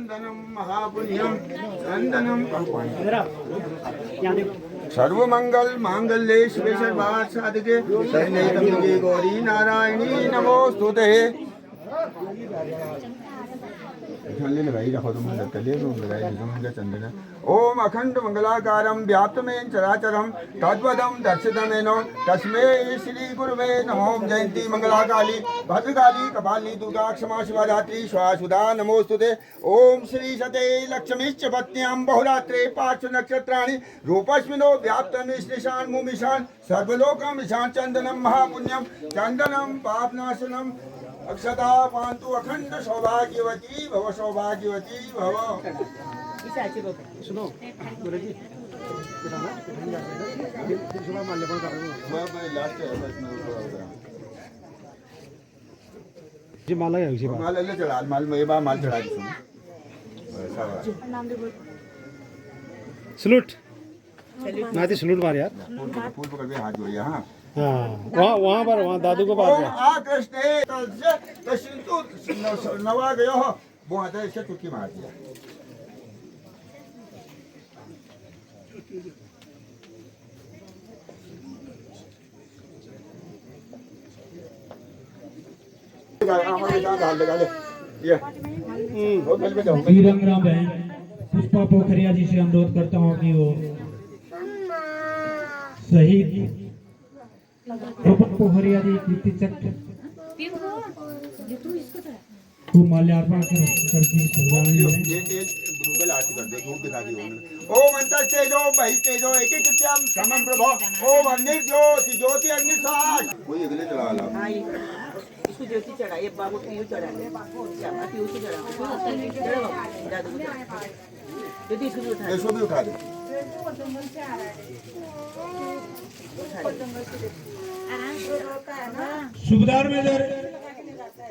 चंदनम महापुण्यम चंदनम सर्वमंगल मांगल्ये शिवे सर्वार्थ साधके शरण्ये गौरी नारायणी नमोस्तुते। ओम अखंड मंगलाकारं व्याप्तमेन चराचरं तद्वदं दर्शितमेनो तस्मै श्री गुरुवे नमो। जयंती मंगलाकाली भद्रकाली कपालिनी दुर्गा क्षमा शिवरात्रि स्वासुधा नमोस्तुते। ओम श्री सते लक्ष्मीश्च पत्न्यां बहुरात्रे पार्श्व नक्षत्राणि रूपस्मिनो व्याप्तमिश्निशान मुमिशान सर्वलोकमिशान चंदनम महापुण्यम चंदनम पापनाशनम अक्षता पांतु अखंड सौभाग्यवती भव सौभाग्यवती भव। सुनो गुरुजी माल्यार्पण कर जी माला है उसी माला ले चढ़ा माल में बा माल चढ़ा दी सलूट नाती सलूट मार यार फूल पकड़ के हाथ जोड़िए। हाँ वहाँ पर वहाँ दादू को पास है। आ कृष्ण तसिंतु नवा गयो हो वो आता है इससे चुटकी मार दिया। वीरंगना बहन पुष्पा पोखरिया जी से अनुरोध करता हूँ कि वो शहीद पोखरिया जी कीर्ति चक्र को माल्यार्पण करके ओम अंतस्तेजो बहिस्तेजो एकीकृत्याम समं प्रभो ओम अग्निज्योति ज्योति अग्निसाक्ष। कोई अगले चला ला इसको ज्योति चढ़ा ये बाबू को चढ़ा अति उसे चढ़ा ज्योति इसको भी उठा इसको भी उठा दे। सुबेदार मेजर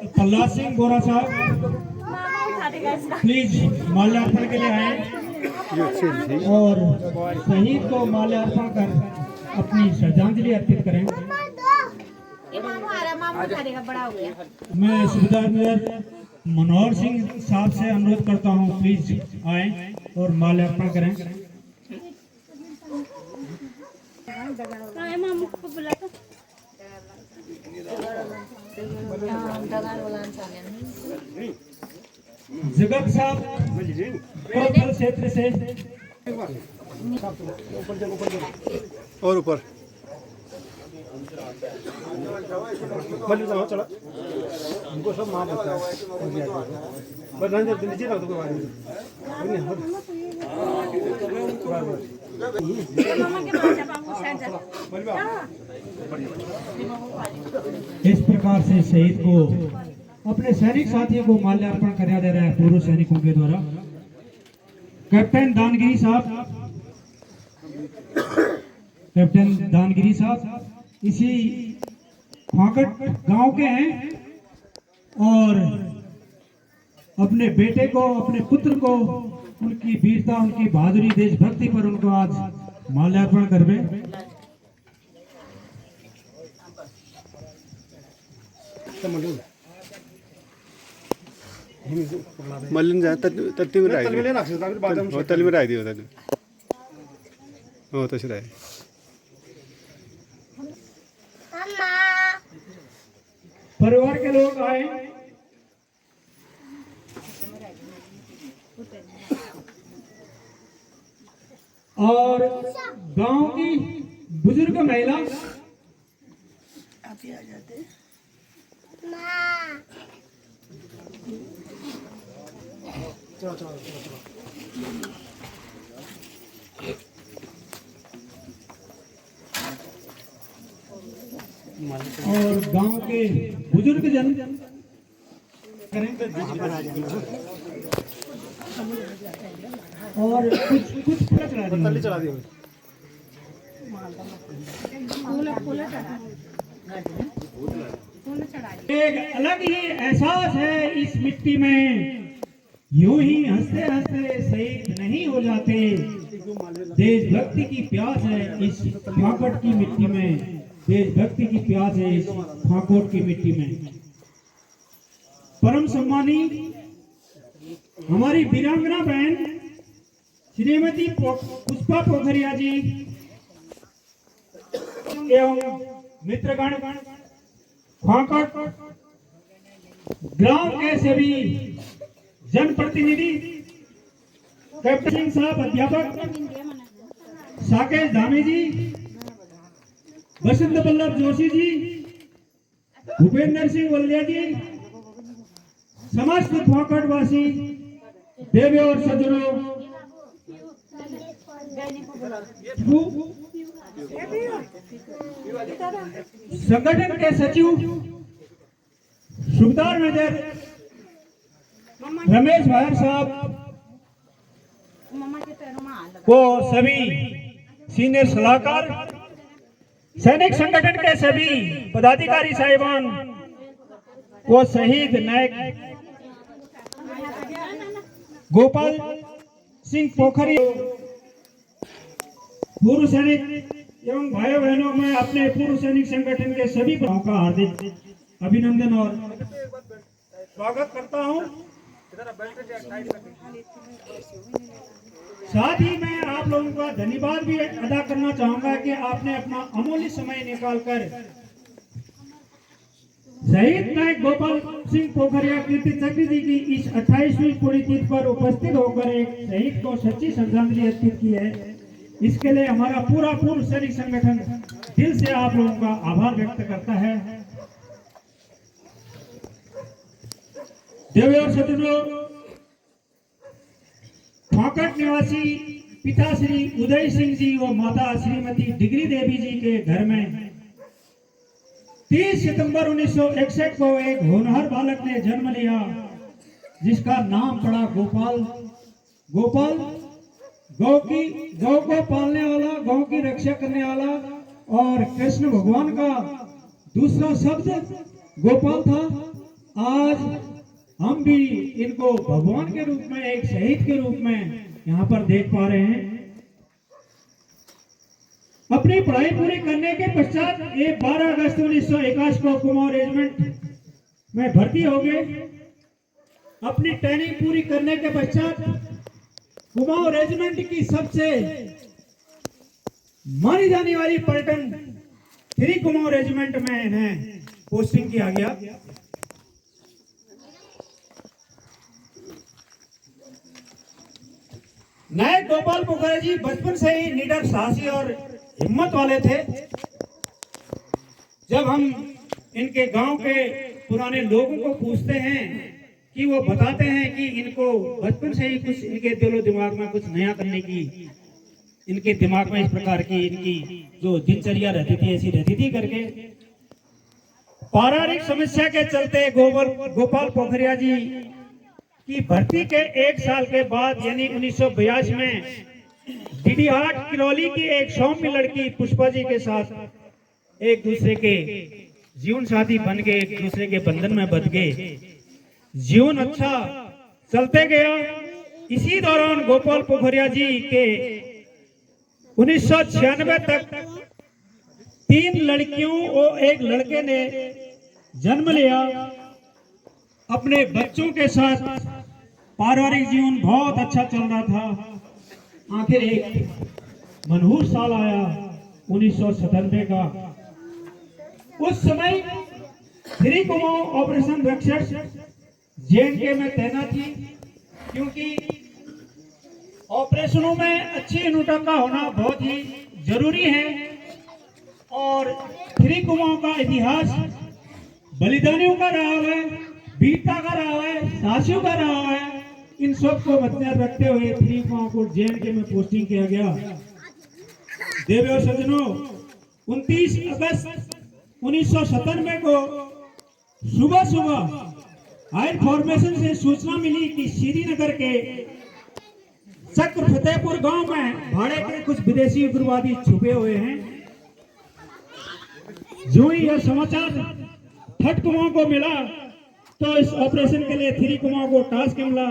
प्रहलाद सिंह गोरा साहब प्लीज माल्यार्पण के लिए आए और शहीद को माल्यार्पण कर अपनी श्रद्धांजलि अर्पित करें। मैं सुबेदार मेजर मनोहर सिंह साहब से अनुरोध करता हूं प्लीज आए और माल्यार्पण करें। जगत साहब कोतल क्षेत्र से और ऊपर चला उनको सब माफ होता है बस नीचे ना तो इस प्रकार से शहीद को अपने सैनिक साथियों को माल्यार्पण कराया जा रहा है पूर्व सैनिकों के द्वारा। कैप्टन दानगिरी साहब इसी फाकट गांव के हैं और अपने बेटे को अपने पुत्र को उनकी वीरता उनकी बहादुरी देशभक्ति पर उनको आज माल्यार्पण करवे। मल्लिन जा तत्ती में राय तली में राय दी होता हो तशी राय परिवार के लोग आए और गांव की बुजुर्ग महिला आप ही आ जाते और गांव के बुजुर्ग जन और कुछ चढ़ा दी एक अलग ही एहसास है इस मिट्टी में, यूं ही हंसते हंसते शहीद नहीं हो जाते। देशभक्ति की प्यास है इस फाकट की मिट्टी में, देशभक्ति की प्यास है इस फाकोट की मिट्टी में। परम सम्मानी हमारी वीरांगना बहन श्रीमती पुष्पा पोखरिया जी एवं मित्रगण खाकट ग्राम के सभी जनप्रतिनिधि, कैप्टन सिंह साहब अध्यापक, साकेश धामी जी, बसंत बल्लभ जोशी जी, भूपेंद्र सिंह वल्लिया जी, समस्त खाकटवासी, देवी और सज्जनों, संगठन के सचिव सुबेदार मेजर रमेश भायर साहब को सभी सीनियर सलाहकार, सैनिक संगठन के सभी पदाधिकारी साहिबान को शहीद नायक गोपाल सिंह पोखरिया, पूर्व सैनिक एवं भाइयों बहनों, मैं अपने पूर्व सैनिक संगठन के सभी भाइयों का हार्दिक अभिनंदन और स्वागत करता हूं। साथ ही मैं आप लोगों का धन्यवाद भी अदा करना चाहूंगा कि आपने अपना अमूल्य समय निकालकर शहीद नायक गोपाल सिंह पोखरिया कीर्ति चक्र जी की इस 28वीं पुण्यतिथि पर उपस्थित होकर एक शहीद को सच्ची श्रद्धांजलि अर्पित की है। इसके लिए हमारा पूरा पूर्व सैनिक संगठन दिल से आप लोगों का आभार व्यक्त करता है। देवी और सज्जनों, खाकट निवासी पिता श्री उदय सिंह जी व माता श्रीमती डिगरी देवी जी के घर में 30 सितंबर 1961 को एक होनहार बालक ने जन्म लिया, जिसका नाम पड़ा गोपाल। गोपाल गौ को पालने वाला, गौ की रक्षा करने वाला और कृष्ण भगवान का दूसरा शब्द गोपाल था। आज हम भी इनको भगवान के रूप में, एक शहीद के रूप में यहाँ पर देख पा रहे हैं। अपनी पढ़ाई पूरी करने के पश्चात 12 अगस्त 1921 को कुमाऊं रेजिमेंट में भर्ती हो गए। अपनी ट्रेनिंग पूरी करने के पश्चात कुमाऊं रेजिमेंट की सबसे मानी जाने वाली पलटन 3 कुमाऊं रेजिमेंट में इन्हें पोस्टिंग किया गया। नायक गोपाल पोखरिया जी बचपन से ही निडर, साहसी और हिम्मत वाले थे। जब हम इनके गांव के पुराने लोगों को पूछते हैं कि वो बताते हैं कि इनको बचपन से ही कुछ इनके दिलो दिमाग में कुछ नया करने की, इनके दिमाग में इस प्रकार की इनकी जो दिनचर्या रहती थी ऐसी रहती थी करके। पारिवारिक समस्या के चलते गोपाल पोखरिया जी की भर्ती के 1 साल के बाद यानी 1982 में डीडीहाट किरौली की एक सौम्य लड़की पुष्पा जी के साथ एक दूसरे के जीवन साथी बन गए, एक दूसरे के बंधन में बंध गए। जीवन अच्छा चलते गया। इसी दौरान गोपाल पोखरिया जी के 1996 तक 3 लड़कियों और 1 लड़के ने जन्म लिया। अपने बच्चों के साथ पारिवारिक जीवन बहुत अच्छा चल रहा था। आखिर एक मनहूस साल आया 1997 का। उस समय 3 कुमाऊं ऑपरेशन रक्षक जेएनके में तैनात थी, क्योंकि ऑपरेशनों में अच्छी इनूटा का होना बहुत ही जरूरी है। और 3 कुमाऊं का इतिहास बलिदानियों का रहा है, वीरता का रहा है, साहसियों का रहा है। इन सब को मद्देनजर रखते हुए 3 कुमाऊं को जेएनके में पोस्टिंग किया गया। देवी और सज्जनों, 29 अगस्त 1997 को सुबह हायर फॉर्मेशन से सूचना मिली कि श्रीनगर के चक्र फतेहपुर गांव में भाड़े के कुछ विदेशी उग्रवादी छुपे हुए हैं। जो ही यह समाचार 3 कुमाऊं को मिला तो इस ऑपरेशन के लिए 3 कुमाऊं को टास्क मिला।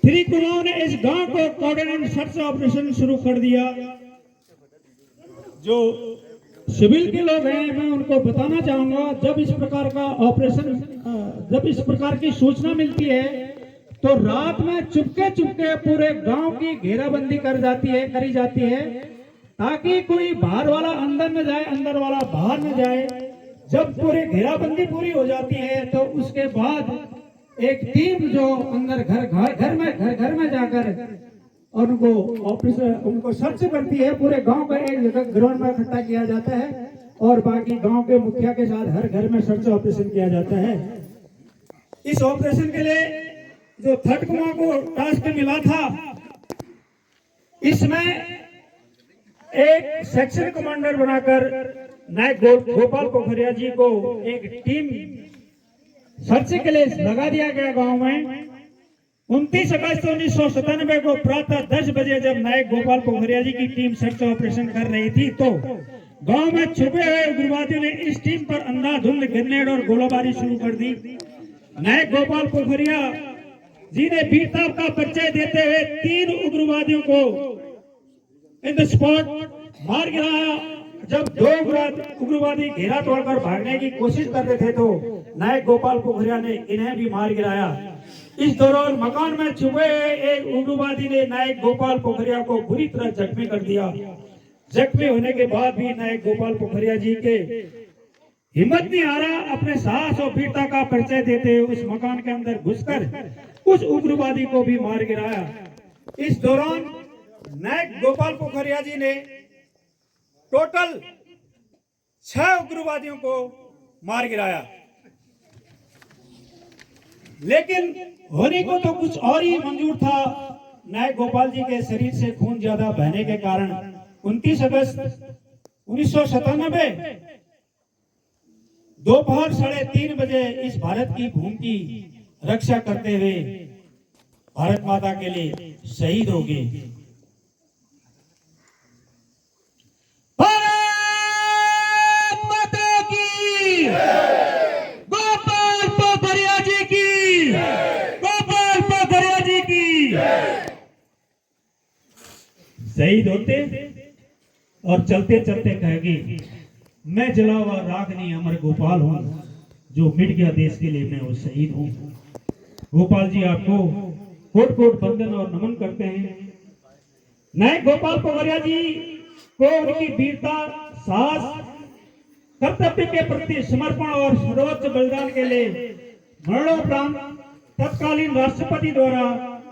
3 कुमाऊं ने इस गांव को कॉर्डिनेट सर्च ऑपरेशन शुरू कर दिया। जो सिविल के लोग हैं, मैं उनको बताना चाहूंगा, जब इस प्रकार का ऑपरेशन, जब इस प्रकार की सूचना मिलती है तो रात में चुपके चुपके पूरे गांव की घेराबंदी करी जाती है ताकि कोई बाहर वाला अंदर न जाए, अंदर वाला बाहर न जाए। जब पूरी घेराबंदी पूरी हो जाती है तो उसके बाद एक टीम जो अंदर घर में जाकर उनको सर्च करती है। पूरे गांव का एक जगह ग्राउंड में इकट्ठा किया जाता है और बाकी गांव के मुखिया के साथ हर घर में सर्च ऑपरेशन किया जाता है। इस ऑपरेशन के लिए जो थर्ड कमांड को टास्क मिला था, इसमें एक सेक्शन कमांडर बनाकर नायक गोपाल पोखरिया जी को एक टीम सर्च के लिए लगा दिया गया गांव में। 29 अगस्त 1997 को प्रातः 10 बजे जब नायक गोपाल पोखरिया जी की टीम सर्च ऑपरेशन कर रही थी तो गांव में छुपे हुए उग्रवादियों ने इस टीम पर अंधाधुंध ग्रेनेड और गोलाबारी शुरू कर दी। नायक गोपाल पोखरिया जी ने वीरता का परिचय देते हुए 3 उग्रवादियों को इन द स्पॉट मार गिराया। जब 2 उग्रवादी घेरा तोड़कर भागने की कोशिश कर रहे थे तो नायक गोपाल पोखरिया ने इन्हें भी मार गिराया। इस दौरान मकान में छुपे एक उग्रवादी ने नायक गोपाल पोखरिया को बुरी तरह जख्मी कर दिया। जख्मी होने के बाद भी नायक गोपाल पोखरिया जी के हिम्मत नहीं आ रहा अपने साहस और वीरता का परिचय देते हुए उस मकान के अंदर घुसकर उस उग्रवादी को भी मार गिराया। इस दौरान नायक गोपाल पोखरिया जी ने टोटल 6 उग्रवादियों को मार गिराया, लेकिन होने को तो कुछ और ही मंजूर था। नायक गोपाल जी के शरीर से खून ज्यादा बहने के कारण 29 अगस्त 1997 दोपहर 3:30 बजे इस भारत की भूमि की रक्षा करते हुए भारत माता के लिए शहीद हो गए। भारत माता की, गोपाल पोखरिया जी की, गोपाल पोखरिया जी की। शहीद होते और चलते चलते कहेगी मैं जला हुआ राख नहीं अमर गोपाल हूं, जो मिट गया देश के लिए मैं वो शहीद हूं। गोपाल जी आपको कोट कोट वंदन और नमन करते हैं। नायक गोपाल पोखरिया जी को उनकी वीरता, साहस, कर्तव्य के प्रति समर्पण और सर्वोच्च बलिदान के लिए मरणोपरांत तत्कालीन राष्ट्रपति द्वारा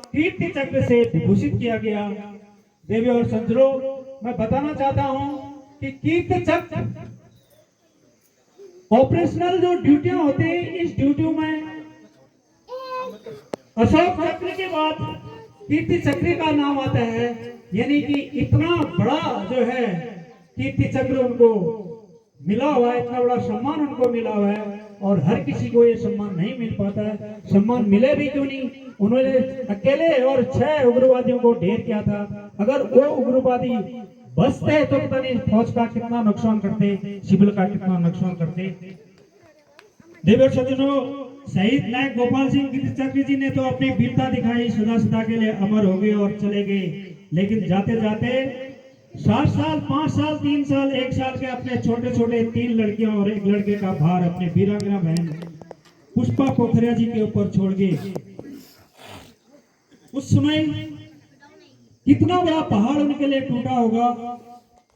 कीर्ति चक्र से विभूषित किया गया। देवी और सज्जनों, मैं बताना चाहता हूं कि कीर्ति चक्र ऑपरेशनल जो ड्यूटियां होती है, इस ड्यूटियों में अशोक चक्र के बाद कीर्ति चक्र का नाम आता है। यानी कि इतना बड़ा जो है कीर्ति चक्र उनको मिला हुआ है, इतना बड़ा सम्मान उनको मिला हुआ है और हर किसी को ये सम्मान नहीं मिल पाता है। सम्मान मिले भी क्यों नहीं, उन्होंने अकेले और 6 उग्रवादियों को ढेर किया था। अगर वो उग्रवादी बचते तो पता नहीं फौज का कितना नुकसान करते, सिविल का कितना नुकसान करते। देवर सज्जनों, शहीद नायक गोपाल सिंह कीर्ति चक्र जी ने तो अपनी वीरता दिखाई, सदा सदा के लिए अमर हो गए और चले गए। लेकिन जाते जाते 7 साल, 5 साल, 3 साल, 1 साल के अपने छोटे छोटे 3 लड़कियों और 1 लड़के का भार अपने वीरांगना बहन पुष्पा पोखरिया जी के ऊपर छोड़ गए। उस समय कितना बड़ा पहाड़ उनके लिए टूटा होगा,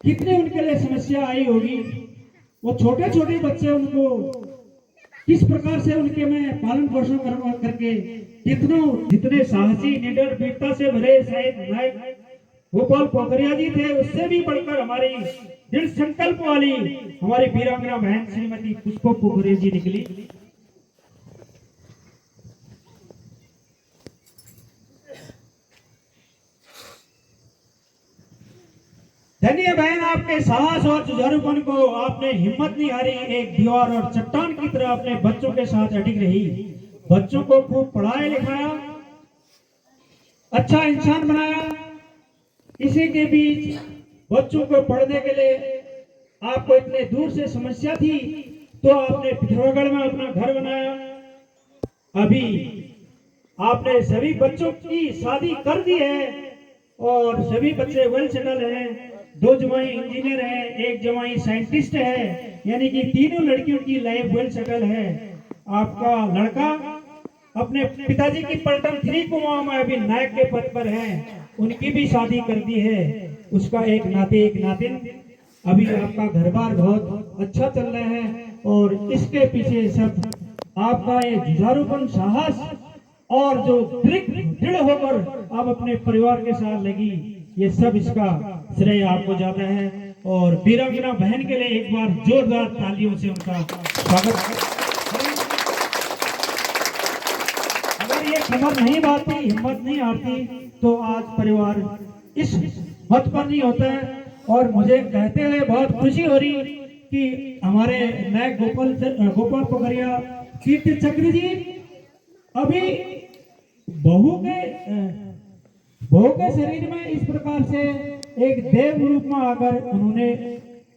कितनी उनके लिए समस्या आई होगी। वो छोटे छोटे बच्चे उनको किस प्रकार से उनके में पालन पोषण करके जितने साहसी, निडर, वीरता से भरे शायद नायक गोपाल पोखरिया जी थे, उससे भी बढ़कर हमारी दृढ़ संकल्प वाली हमारी वीरांगना बहन श्रीमती पुष्पा पोखरिया जी निकली। धन्य बहन, आपके साहस और जुझारूपन को आपने हिम्मत नहीं हारी, एक दीवार और चट्टान की तरह अपने बच्चों के साथ अटक रही। बच्चों को खूब पढ़ाया लिखाया, अच्छा इंसान बनाया। इसी के बीच बच्चों को पढ़ने के लिए आपको इतने दूर से समस्या थी तो आपने पिथौरागढ़ में अपना घर बनाया। अभी आपने सभी बच्चों की शादी कर दी है और सभी बच्चे वेल सेटल हैं। 2 जवाई इंजीनियर है, 1 जवाई साइंटिस्ट है, यानी कि तीनों लड़कियों की लाइफ वेल सेटल है। आपका लड़का अपने पिताजी की पलटन 3 कुमाऊं में अभी नायक के पद पर हैं, उनकी भी शादी कर दी है। उसका एक नाते एक नातिन। अभी आपका घर बार बहुत अच्छा चल रहा है और इसके पीछे सब आपका ये जुझारूपन, साहस और जो दृढ़ होकर आप अपने परिवार के साथ लगी, ये सब इसका श्रेय आपको जाता है। और वीरांगना बहन के लिए एक बार जोरदार तालियों से उनका स्वागत। अगर ये खबर नहीं बाती, हिम्मत नहीं आती, तो आज परिवार इस मत पर नहीं होता है। और मुझे कहते हुए बहुत खुशी हो रही कि हमारे नायक गोपाल पोखरिया कीर्ति चक्र जी अभी बहू के शरीर में इस प्रकार से एक देव रूप में आकर उन्होंने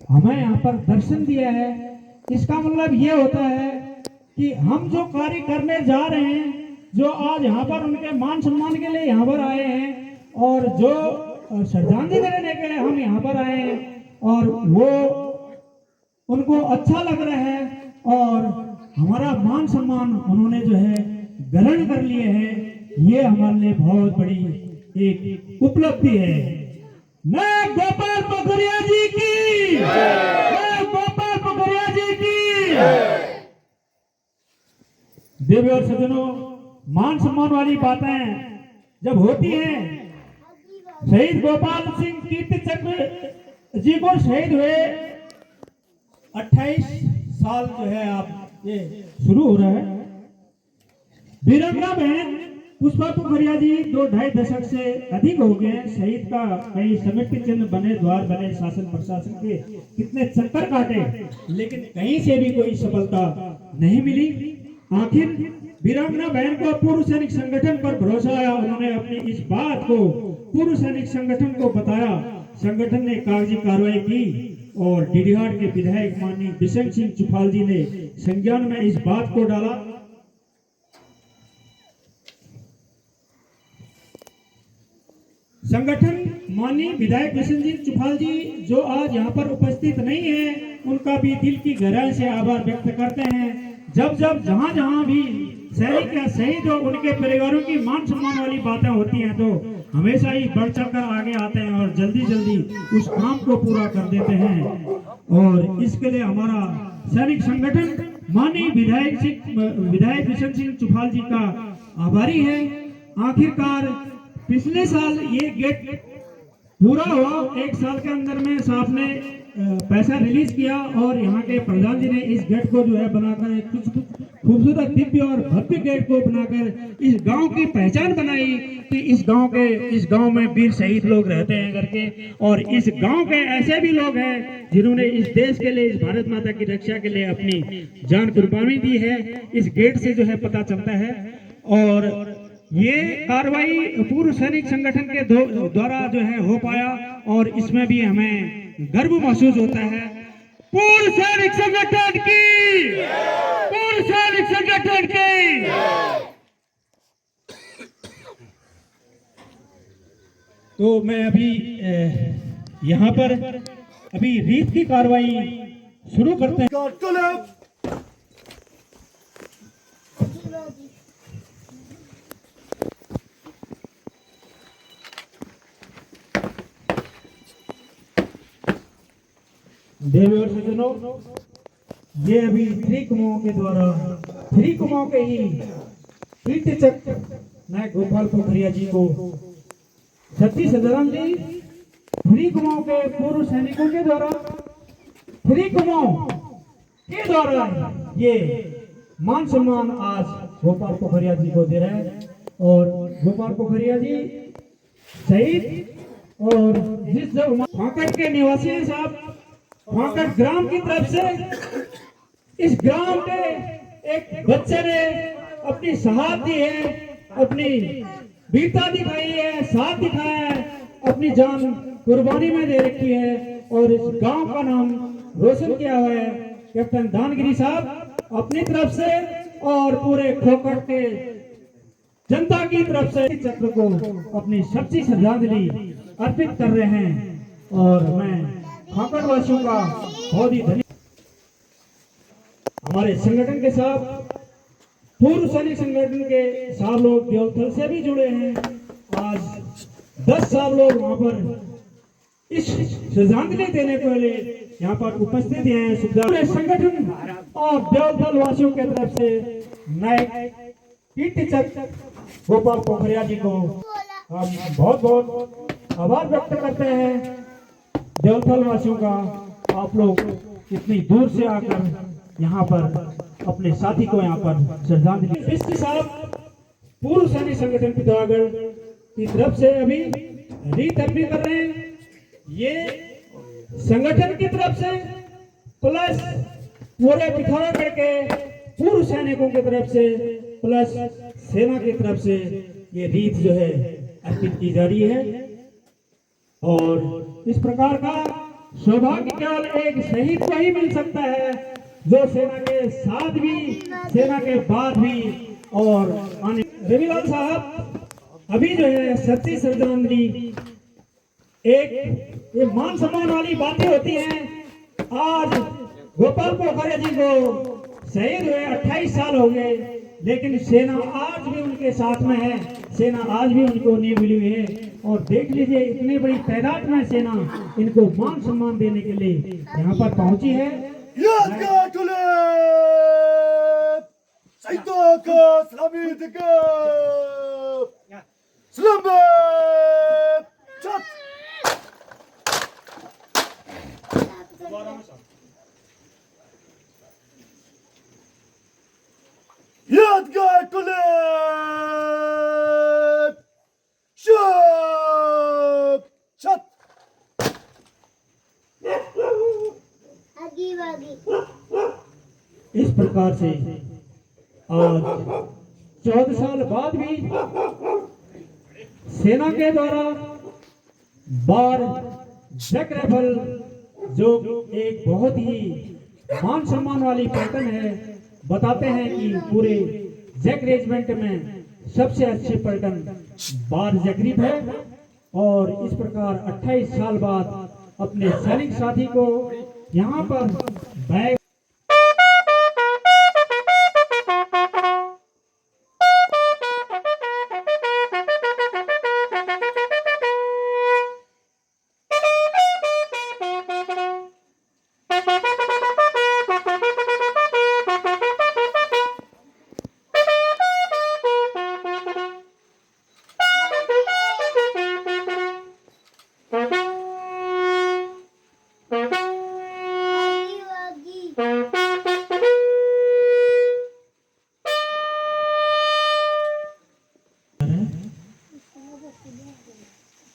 हमें यहाँ पर दर्शन दिया है। इसका मतलब ये होता है कि हम जो कार्य करने जा रहे हैं, जो आज यहाँ पर उनके मान सम्मान के लिए यहाँ पर आए हैं और जो श्रद्धांजलि देने के लिए हम यहाँ पर आए हैं, और वो उनको अच्छा लग रहा है और हमारा मान सम्मान उन्होंने जो है ग्रहण कर लिए हैं। ये हमारे लिए बहुत बड़ी एक उपलब्धि है। मैं गोपाल पोखरिया जी की, मैं गोपाल पोखरिया जी की। देवी और सज्जनों, मान सम्मान वाली बातें जब होती हैं, शहीद गोपाल सिंह कीर्ति चक्र जी को शहीद हुए 28 साल जो है आप ये शुरू हो रहा है। वीरांगना बहन पुष्पा पोखरिया जी 2-2.5 दशक से अधिक हो गए। शहीद का कई स्मृति चिन्ह बने, द्वार बने, शासन प्रशासन के कितने चक्कर काटे, लेकिन कहीं से भी कोई सफलता नहीं मिली। आखिर वीरांगना बहन को पूर्व सैनिक संगठन पर भरोसा आया। उन्होंने अपनी इस बात को पूर्व सैनिक संगठन को बताया। संगठन ने कागजी कार्रवाई की और डीडीहाट के विधायक माननीय बिशन सिंह चुफाल जी ने संज्ञान में इस बात को डाला। संगठन माननीय विधायक बिशन सिंह चुफाल जी जो आज यहाँ पर उपस्थित नहीं है, उनका भी दिल की गहराई से आभार व्यक्त करते हैं। जब जहाँ भी सैनिक या शहीद हो, उनके परिवारों की मान सम्मान वाली बातें होती हैं, तो हमेशा ही बढ़ चढ़कर आगे आते हैं और जल्दी उस काम को पूरा कर देते हैं। और इसके लिए हमारा सैनिक संगठन माननीय विधायक बिशन सिंह चुफाल जी का आभारी है। आखिरकार पिछले साल ये गेट पूरा हुआ, 1 साल के अंदर में साहब ने पैसा रिलीज किया और यहाँ के प्रधान जी ने इस गेट को जो है बनाकर एक खूबसूरत दिव्य और भव्य गेट को बनाकर इस गांव की पहचान बनाई कि इस गांव में वीर शहीद लोग रहते हैं करके। और इस गांव के ऐसे भी लोग हैं जिन्होंने इस देश के लिए, इस भारत माता की रक्षा के लिए अपनी जान कुर्बानी दी है। इस गेट से जो है पता चलता है। और ये कार्रवाई पूर्व सैनिक संगठन के द्वारा जो है हो पाया और इसमें भी हमें गर्व महसूस होता है। पूर्व सैनिक संगठन की, पूर्व सैनिक संगठन की। तो मैं अभी यहाँ पर अभी रीत की कार्रवाई शुरू करते हैं। देवी और सज्जनों, ये अभी 3 कुमाऊं के द्वारा 3 कुमाऊं के ही कीर्ति चक्र नायक गोपाल पोखरिया जी को सच्ची श्रद्धांजलि 3 कुमाऊं के पूर्व सैनिकों के द्वारा 3 कुमाऊं के द्वारा ये मान सम्मान आज गोपाल पोखरिया जी को दे रहे हैं। और गोपाल पोखरिया जी शहीद और जिस जब फांकड़ के निवासी हैं साहब, फांकड़ ग्राम की तरफ से इस ग्राम के एक बच्चे ने अपनी शहादत दी है, अपनी वीरता दिखाई है, साथ दिखाया है, अपनी जान कुर्बानी में दे रखी है और इस गांव का नाम रोशन किया हुआ है। कैप्टन दानगिरी साहब अपनी तरफ से और पूरे खोखट के जनता की तरफ से चक्र को अपनी सच्ची श्रद्धांजलि अर्पित कर रहे हैं। और मैं खाकड़ वासियों का बहुत ही धन्यवाद। हमारे संगठन के साथ पूर्व सैनिक संगठन के साहब लोग देवथल से भी जुड़े हैं। आज 10 साहब लोग वहां पर इस श्रद्धांजलि देने के लिए यहाँ पर उपस्थित हैं। पूरे संगठन और देवथल वासियों की तरफ से नायक कीर्तिचक गोपाल पोखरिया जी को हम बहुत बहुत आभार व्यक्त करते हैं। देवथल वासियों का, आप लोग इतनी दूर से आकर यहाँ पर अपने साथी को यहाँ पर श्रद्धांजलि। बिस्की साहब पूर्व सैनिक संगठन पिथौरागढ़ की तरफ से अभी रीत अपनी कर रहे हैं। ये संगठन की तरफ से प्लस पूरे पिथौरागढ़ के पूर्व सैनिकों की तरफ से प्लस सेना की तरफ से ये रीत जो है अर्पित की जा रही है। और इस प्रकार का सौभाग्य केवल एक शहीद को ही मिल सकता है, जो सेना के साथ भी, सेना के बाद भी और आने। रविलाल साहब अभी जो है सच्ची श्रद्धांजलि, एक ये मान सम्मान वाली बातें होती हैं। आज गोपाल पोखरिया जी को शहीद हुए 28 साल हो गए, लेकिन सेना आज भी उनके साथ में है, सेना आज भी उनको नहीं मिली हुई है। और देख लीजिए इतनी बड़ी तादाद में सेना इनको मान सम्मान देने के लिए यहाँ पर पहुंची है। यादगार टुले छत। इस प्रकार से आज 14 साल बाद भी सेना के द्वारा बार जैक राइफल, जो एक बहुत ही मान सम्मान वाली पैटर्न है, बताते हैं कि पूरे जैक रेजिमेंट में सबसे अच्छी पलटन बार जैकरीब है। और इस प्रकार 28 साल बाद अपने सैनिक साथी को यहाँ पर बैग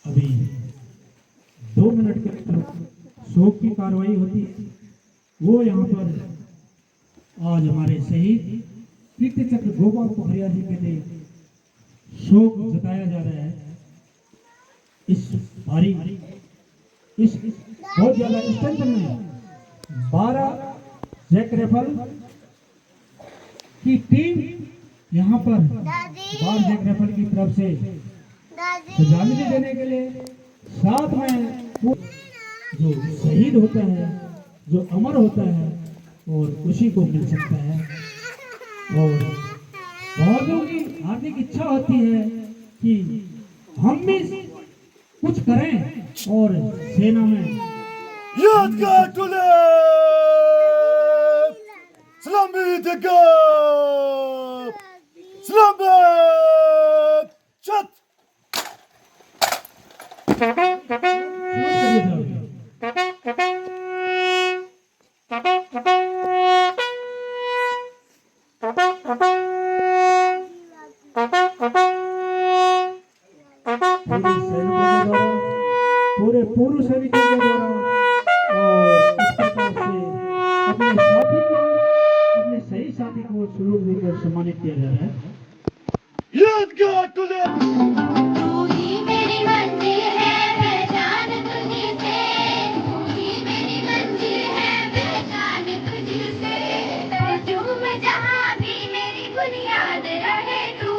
अभी 2 मिनट के शोक की कार्रवाई होती है। वो यहाँ पर आज हमारे शहीद कीर्तिचक्र गोपाल पोखरिया जी के लिए शोक जताया जा रहा है। इस भारी इस बहुत ज्यादा स्ट्रेंथ में 12 जैक राइफल की टीम यहाँ पर 12 जैक राइफल की तरफ से श्रद्धांजलि देने के लिए, साथ में जो शहीद होता है, जो अमर होता है, और उसी को मिल सकता है। और बहुत लोगों की हार्दिक इच्छा होती है कि हम भी कुछ करें और सेना में यादगार टुले छत। पूरे पूर्व सैनिकों के द्वारा और इस प्रकार से अपने साथी को, अपने सही साथी को सलूट देकर सम्मानित किया जा रहा है। यादगार टुले तू ही मेरी मंजिल है, पहचान तुझी से। तू ही मेरी मंजिल है, पहचान तुझी से। तुम जहाँ भी मेरी बुनियाद रहे तू,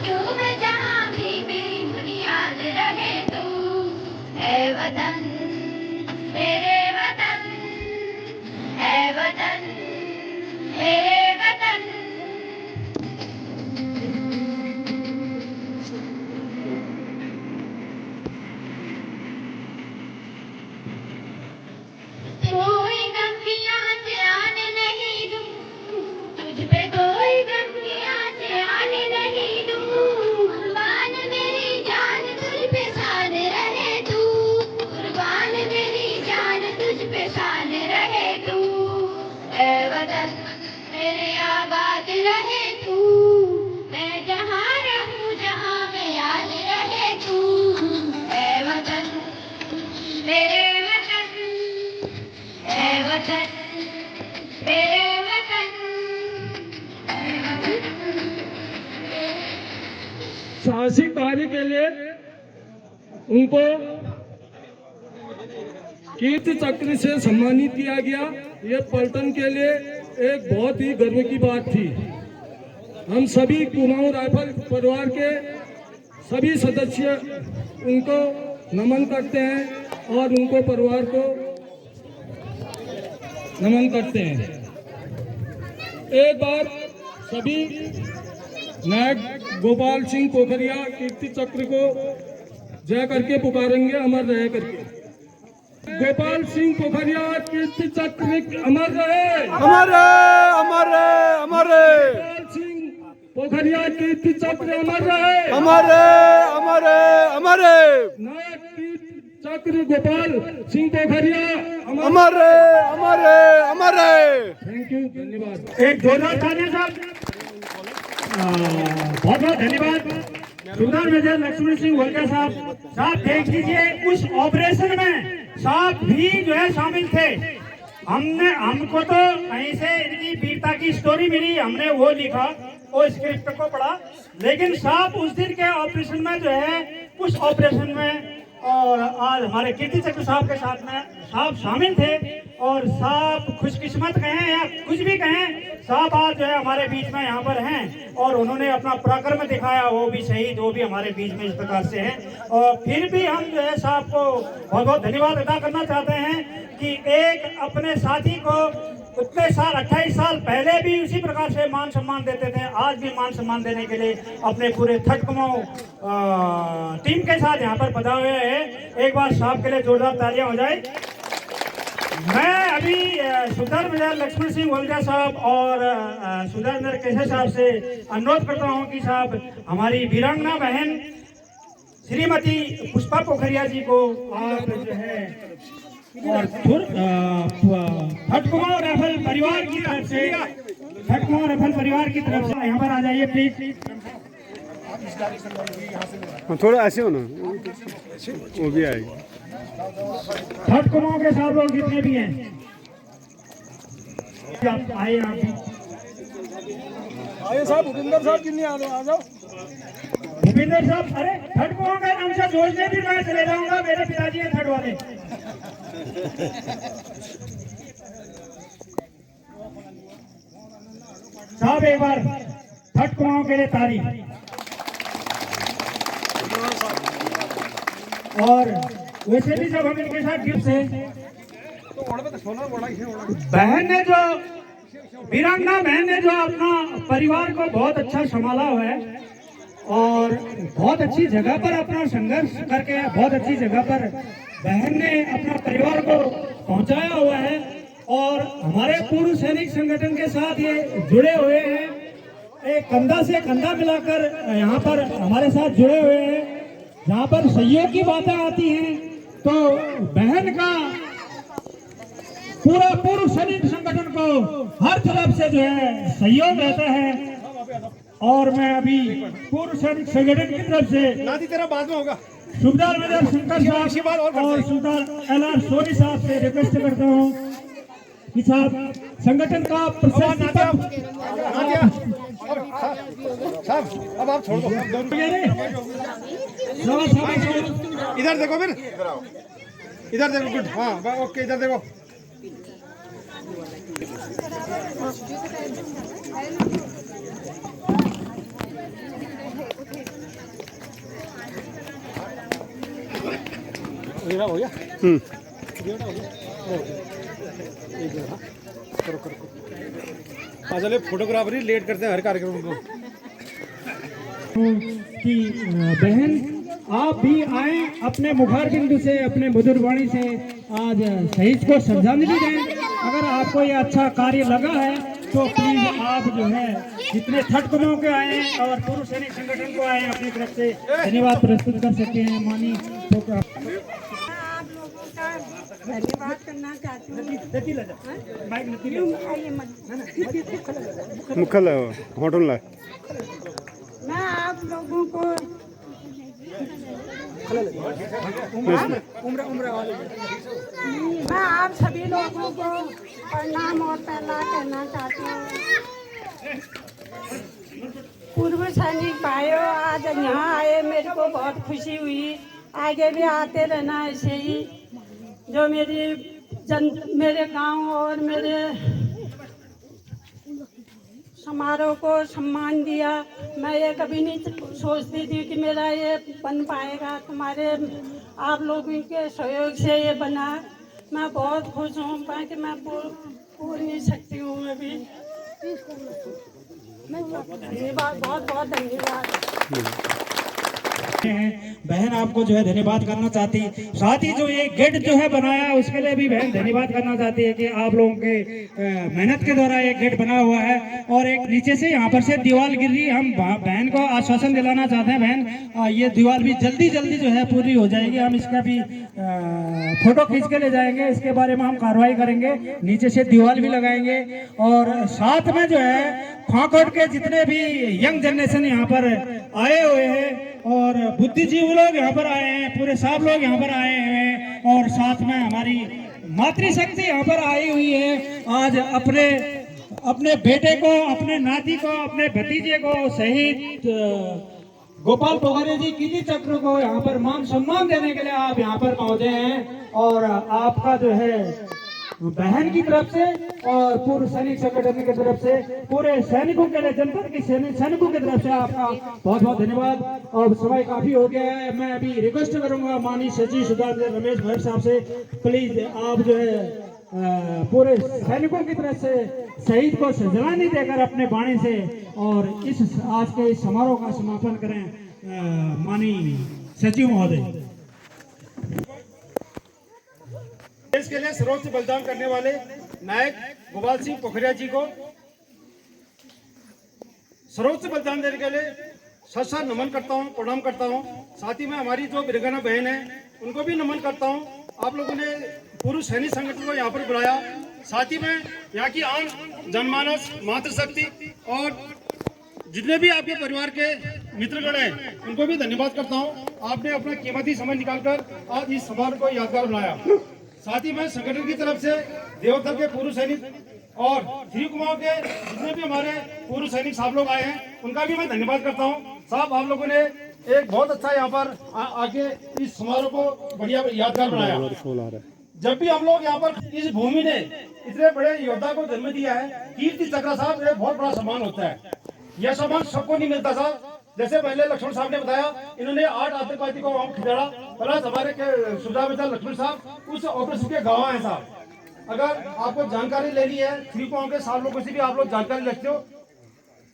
तुम जहाँ भी मेरी बुनियाद रहे तू। ऐ वतन मेरे वतन, ऐ वतन मेरे वतन, वतन मेरे वतन। साहसिक कार्य के लिए उनको कीर्ति चक्र से सम्मानित किया गया। ये पलटन के लिए एक बहुत ही गर्व की बात थी। हम सभी कुमाऊं राइफल परिवार के सभी सदस्य उनको नमन करते हैं और उनको परिवार को नमन करते हैं। एक बार सभी नायक गोपाल सिंह पोखरिया कीर्ति चक्र को जय करके पुकारेंगे, अमर रहे करके। गोपाल सिंह पोखरिया कीर्ति चक्र अमर रहे, अमर है, अमर है, अमर है, गोपाल सिंह पोखरिया कीर्ति चक्र अमर रहे, अमर है, अमर है, अमर है, नायक कीर्ति चक्र गोपाल सिंह पोखरिया अमर है, अमर है, अमर है। थैंक यू, धन्यवाद। एक जोरदार तालियां साहब। बहुत बहुत धन्यवाद। सुबेदार मेजर लक्ष्मण सिंह वलका साहब देख लीजिए, उस ऑपरेशन में साहब भी जो है शामिल थे। हमको तो कहीं से इनकी वीरता की स्टोरी मिली, हमने वो लिखा, वो स्क्रिप्ट को पढ़ा, लेकिन साहब उस दिन के ऑपरेशन में जो है, उस ऑपरेशन में और आज हमारे कीर्ति चक्र साहब के साथ में साहब शामिल थे। और साहब खुशकिस्मत कहें या कुछ भी कहें, साहब आज जो है हमारे बीच में यहाँ पर हैं और उन्होंने अपना पराक्रम दिखाया, वो भी शहीद, वो भी हमारे बीच में इस प्रकार से हैं। और फिर भी हम जो है साहब को बहुत बहुत धन्यवाद अदा करना चाहते हैं कि एक अपने साथी को उतने साल 28 साल पहले भी उसी प्रकार से मान सम्मान देते थे, आज भी मान सम्मान देने के लिए अपने पूरे थर्ड कुमाऊं टीम के साथ यहाँ पर पधा हुए हैं। एक बार साहब के लिए जोरदार तालियां हो जाए। मैं अभी सुबेदार मेजर लक्ष्मण सिंह वलजा साहब और सुधार केसर साहब से अनुरोध करता हूं कि साहब हमारी वीरांगना बहन श्रीमती पुष्पा पोखरिया जी को आप जो है और थर्ड कुमाऊं राइफल परिवार की तरफ से, थर्ड कुमाऊं राइफल परिवार की तरफ से यहाँ पर आ जाइए प्लीज। थोड़ा ऐसे हो ना, वो भी आएगी। थर्ड कुमाऊं के साथ लोग जितने भी हैं आप आइए, आप भी आइए साहब, भूपिंदर साहब कितनी आ जाओ। भूपिंदर साहब, अरे थर्ड कुमाऊं का नाम से जोड़ने भी मैं चले जाऊंगा, मेरे पिताजी हैं थर्ड वाले। साहब एक बार थर्ड कुमाऊं के लिए तारीफ। और वैसे भी जब हम इनके साथ गिफ्ट से बहन ने जो वीरांगना बहन ने जो अपना परिवार को बहुत अच्छा संभाला हुआ है और बहुत अच्छी जगह पर अपना संघर्ष करके बहुत अच्छी जगह पर बहन ने अपना परिवार को पहुंचाया हुआ है और हमारे पूर्व सैनिक संगठन के साथ ये जुड़े हुए हैं, एक कंधा से कंधा मिलाकर यहाँ पर हमारे साथ जुड़े हुए हैं। जहाँ पर सहयोग की बातें आती हैं तो बहन का पूरा पूर्व सैनिक संगठन को हर तरफ से जो है सहयोग रहता है। और मैं अभी पूर्व सैनिक संगठन की तरफ से नाती तेरा बाद में होगा। सुबेदार मेजर शंकर साहब और सुबेदार एलआर सोनी साहब से रिक्वेस्ट करता हूँ कि साहब संगठन का साहब अब आप छोड़ दो, इधर देखो, फिर इधर देखो, गुड, हाँ ओके, इधर देखो। हो गया। करो चले, फोटोग्राफर ही लेट करते हैं हर कार्यक्रम को। कि बहन आप भी आए, अपने मुखार बिंदु से, अपने मधुर वाणी से आज शहीद को श्रद्धांजलि दें। अगर आपको ये अच्छा कार्य लगा है तो प्लीज आप जो है जितने थर्ड कुमाऊं के आए हैं और पूर्व सैनिक संगठन को आए अपनी तरफ से धन्यवाद प्रस्तुत कर सकते हैं। मानी धन्यवाद करना चाहती हूँ। मुखल होटल ला मैं आप लोगों को मैं आप सभी लोगों को प्रणाम और पहला कहना चाहती हूँ पूर्व सैनिक भाइयों, आज यहाँ आए मेरे को बहुत खुशी हुई। आगे भी आते रहना ऐसे ही। जो मेरे गांव और मेरे समारोह को सम्मान दिया, मैं ये कभी नहीं सोचती थी कि मेरा ये बन पाएगा। तुम्हारे आप लोगों के सहयोग से ये बना। मैं बहुत खुश हूँ, बाकी मैं बोल नहीं सकती हूँ अभी। धन्यवाद, बहुत बहुत धन्यवाद। बहन आपको जो है धन्यवाद करना चाहती, साथ ही जो ये गेट जो है बनाया उसके लिए भी बहन धन्यवाद करना चाहती है कि आप लोगों के मेहनत के द्वारा ये गेट बना हुआ है। और एक नीचे से यहाँ पर से दीवार गिर रही, हम बहन को आश्वासन दिलाना चाहते हैं बहन ये दीवार भी जल्दी जल्दी जो है पूरी हो जाएगी। हम इसका भी फोटो खींच के ले जाएंगे, इसके बारे में हम कार्रवाई करेंगे। नीचे से दीवार भी लगाएंगे और साथ में जो है खाकोट के जितने भी यंग जनरेशन यहाँ पर आए हुए हैं और बुद्धिजीवी लोग यहाँ पर आए हैं, पूरे सब लोग यहाँ पर आए हैं और साथ में हमारी मातृशक्ति यहाँ पर आई हुई है। आज अपने बेटे को, अपने नाती को, अपने भतीजे को शहीद गोपाल पोखरिया जी कीर्ति चक्र को यहाँ पर मान सम्मान देने के लिए आप यहाँ पर पहुंचे हैं। और आपका जो है बहन की तरफ से और पूर्व सैनिक संगठन की तरफ से, पूरे सैनिकों के लिए, जनपद के सैनिकों की तरफ से आपका बहुत बहुत धन्यवाद। और समय काफी हो गया है, मैं अभी रिक्वेस्ट करूंगा माननीय सचिव सुधार रमेश भट्ट साहब से, प्लीज आप जो है पूरे सैनिकों की तरफ से शहीद को श्रद्धांजलि देकर अपने वाणी से और इस आज के इस समारोह का समापन करें। माननीय सचिव महोदय। देश के लिए सर्वोच्च बलिदान करने वाले नायक गोपाल सिंह पोखरिया जी को सर्वोच्च बलिदान देने के लिए सच्चा नमन करता हूं, प्रणाम करता हूं। साथ ही में हमारी जो वीरांगना बहन है उनको भी नमन करता हूं। आप लोगों ने पूर्व सैनिक संगठन को यहाँ पर बुलाया, साथ ही में यहाँ की आम जनमानस, मातृशक्ति और जितने भी आपके परिवार के मित्रगण हैं उनको भी धन्यवाद करता हूँ। आपने अपना कीमती समय निकालकर आज इस समारोह को यादगार बनाया। साथ ही मैं संगठन की तरफ से देवोत्तर के पूर्व सैनिक और श्री कुमार के जितने भी हमारे पूर्व सैनिक साहब लोग आए हैं उनका भी मैं धन्यवाद करता हूं। साहब आप लोगों ने एक बहुत अच्छा यहाँ पर आके इस समारोह को बढ़िया यादगार बनाया। जब भी हम लोग यहाँ पर इस भूमि ने इतने बड़े योद्धा को जन्म दिया है, कीर्ति चक्र साहब, एक बहुत बड़ा सम्मान होता है। यह सम्मान सबको नहीं मिलता साहब। जैसे पहले लक्ष्मण साहब ने बताया, इन्होंने 8 आतंकवादी को वहां खिलाड़ा, प्लस हमारे सुधा मित्रा लक्ष्मण साहब उस ऑपरेशन के गवाह हैं साहब। अगर आपको जानकारी लेनी है श्री कुमार के साथ लोगों से भी आप लोग जानकारी रखते हो,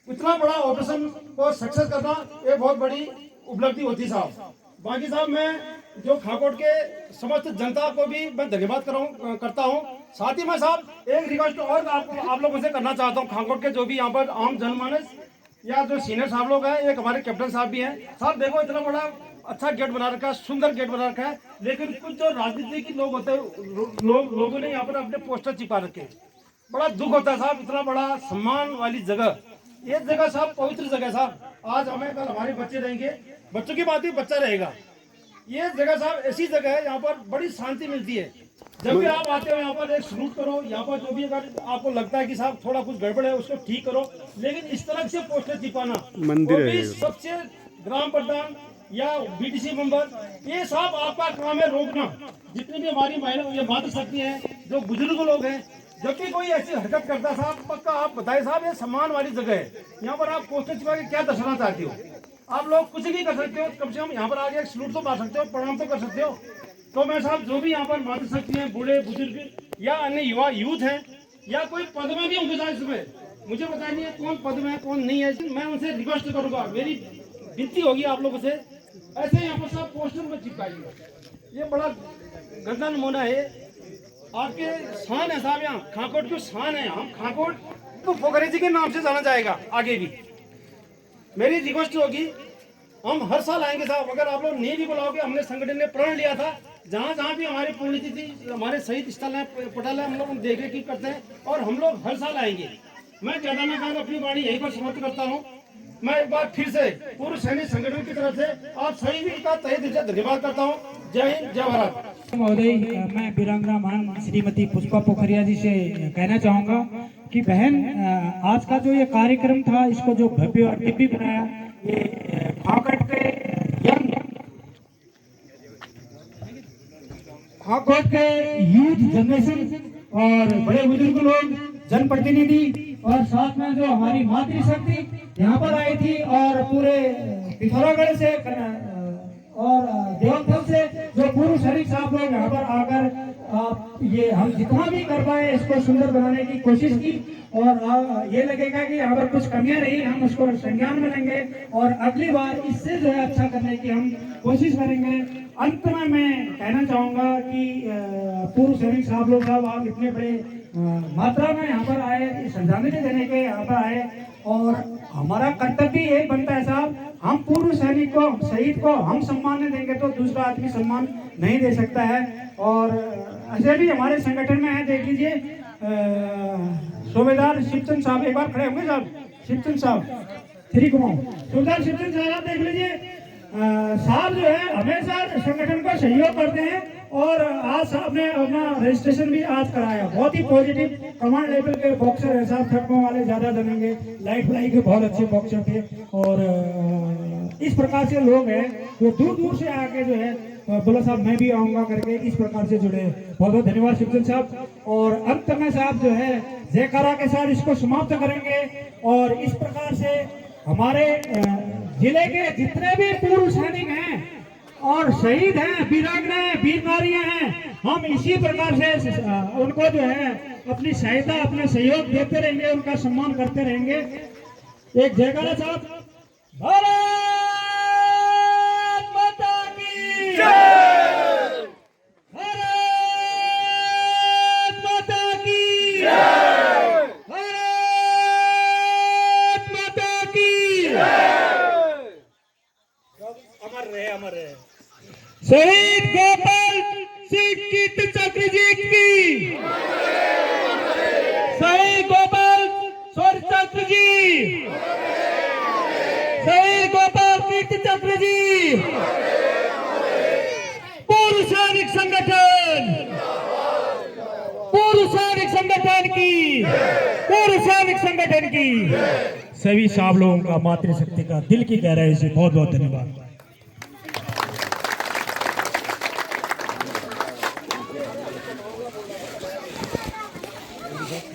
इतना बड़ा ऑपरेशन को सक्सेस करना ये बहुत बड़ी उपलब्धि होती साहब। बाकी साहब मैं जो खाकोट के समस्त जनता को भी मैं धन्यवाद करता हूँ। साथ ही मैं साहब एक रिक्वेस्ट और आप लोगों से करना चाहता हूँ। खाकोट के जो भी यहाँ पर आम जनमानस या जो सीनियर साहब लोग हैं, एक हमारे कैप्टन साहब भी हैं साहब, देखो इतना बड़ा अच्छा गेट बना रखा है, सुंदर गेट बना रखा है, लेकिन कुछ जो राजनीति के लोग होते हैं लोगों ने यहाँ पर अपने पोस्टर चिपा रखे। बड़ा दुख होता है साहब, इतना बड़ा सम्मान वाली जगह, ये जगह साहब पवित्र जगह साहब। आज हमें कल हमारे बच्चे रहेंगे, बच्चों की बात ही बच्चा रहेगा। ये जगह साहब ऐसी जगह है यहाँ पर बड़ी शांति मिलती है। जब भी आप आते हो यहाँ पर एक सलूट करो। यहाँ पर जो भी अगर आपको लगता है कि साहब थोड़ा कुछ गड़बड़ है उसको ठीक करो, लेकिन इस तरह से पोस्टर चिपाना मंदिर है, सबसे ग्राम प्रधान या बीडीसी मेंबर, ये साहब आपका काम है रोकना। जितनी भी हमारी महिला ये मातृशक्ति है, जो बुजुर्ग लोग हैं, जब भी कोई ऐसी हरकत करता साहब पक्का आप बताए साहब ये सम्मान वाली जगह है। यहाँ पर आप पोस्टर चिपा के क्या दर्शाना चाहते हो? आप लोग कुछ भी कर सकते हो, कम से कम यहाँ पर आगे एक सलूट तो मार सकते हो, प्रणाम तो कर सकते हो। तो मैं साहब जो भी यहाँ पर मातृशक्ति हैं, बूढ़े बुजुर्ग या अन्य युवा यूथ हैं या कोई पद में भी होंगे साहब, इसमें मुझे पता नहीं है कौन पद में है कौन नहीं है, मैं उनसे रिक्वेस्ट करूंगा, मेरी विनती होगी आप लोगों से, ऐसे यहाँ पर साहब पोस्टर में चिपकाइए। ये बड़ा गंदा नमूना है, आपके शान है साहब, यहाँ खाकोट की शान है। हम खाकोट तो पोखरिया जी के नाम से जाना जाएगा आगे भी। मेरी रिक्वेस्ट होगी, हम हर साल आएंगे साहब, अगर आप लोग नहीं भी बुलाओगे, हमने संगठन ने प्रण लिया था जहाँ जहाँ भी हमारी पुण्यतिथि, हमारे शहीद स्थल है, पटल है, हम लोग देख रेख करते हैं और हम लोग हर साल आएंगे। मैं केदारनाथ अपनी वाणी यहीं पर समाप्त करता हूँ। मैं एक बार फिर से पूर्व सैनिक संगठन की तरफ से आप सभी का तहे दिल से धन्यवाद करता हूँ। जय हिंद, जय भारत। महोदय, मैं वीरांगना महान श्रीमती पुष्पा पोखरिया जी से कहना चाहूंगा कि बहन, आज का जो ये कार्यक्रम था, इसको जो भव्य और दिव्य बनाया, ये फाकट के यूथ जनरेशन और बड़े बुजुर्ग लोग, जनप्रतिनिधि और साथ में जो हमारी मातृशक्ति यहाँ पर आई थी और पूरे पिथौरागढ़ से और देवथल से जो पूर्व सैनिक साहब लोग यहाँ पर आकर ये हम जितना भी कर पाए इसको सुंदर बनाने की कोशिश की और ये लगेगा कि यहाँ पर कुछ कमियां रही, हम उसको संज्ञान में लेंगे और अगली बार इससे जो है अच्छा करने की हम कोशिश करेंगे। अंत में मैं कहना चाहूंगा कि पूर्व सैनिक साहब लोग आप इतने बड़े मात्रा में यहाँ पर आए, श्रद्धांजलि देने के यहाँ पर आए और हमारा कर्तव्य ये बनता है साहब, हम पूर्व सैनिक को, शहीद को हम सम्मान नहीं देंगे तो दूसरा आदमी सम्मान नहीं दे सकता है। और ऐसे भी हमारे संगठन में है, देख लीजिए सूबेदार शिवचंद साहब, एक बार खड़े होंगे साहब, शिवचंद साहब, श्री कुमार सूबेदार शिवचंद साहब, देख लीजिए साहब जो है हमेशा संगठन को सहयोग करते हैं और आज साहब ने अपना रजिस्ट्रेशन भी आज कराया, बहुत ही पॉजिटिव कमांड लेवल के बॉक्सर है साहब, थकने वाले ज्यादा जमेंगे, लाइट फ्लाई के बहुत अच्छे बॉक्सर थे और इस प्रकार से लोग हैं जो दूर दूर से आके जो है बोला साहब मैं भी आऊंगा करके इस प्रकार से जुड़े। बहुत बहुत धन्यवाद शिवचंद साहब। और अंत में साहब जो है जयकारा के साथ इसको समाप्त करेंगे और इस प्रकार से हमारे जिले के जितने भी पूर्व सैनिक हैं और शहीद हैं, वीरांगना हैं, वीर नारियां हैं, हम इसी प्रकार से उनको जो है अपनी सहायता, अपना सहयोग देते रहेंगे, उनका सम्मान करते रहेंगे। एक जयकारा साहब, भारत माता की जय, भारत माता की जय, भारत माता की जय। अमर रहे, अमर रहे शहीद गोपाल सिंह कीर्ति चक्र जी की, शहीद गोपाल शौर्य चक्र जी, शहीद गोपाल कीर्ति चक्र जी, पूर्व सैनिक संगठन, पूर्व सैनिक संगठन की, पूर्व सैनिक संगठन की सभी साहब लोगों का मातृशक्ति का दिल की गहराई से बहुत बहुत धन्यवाद।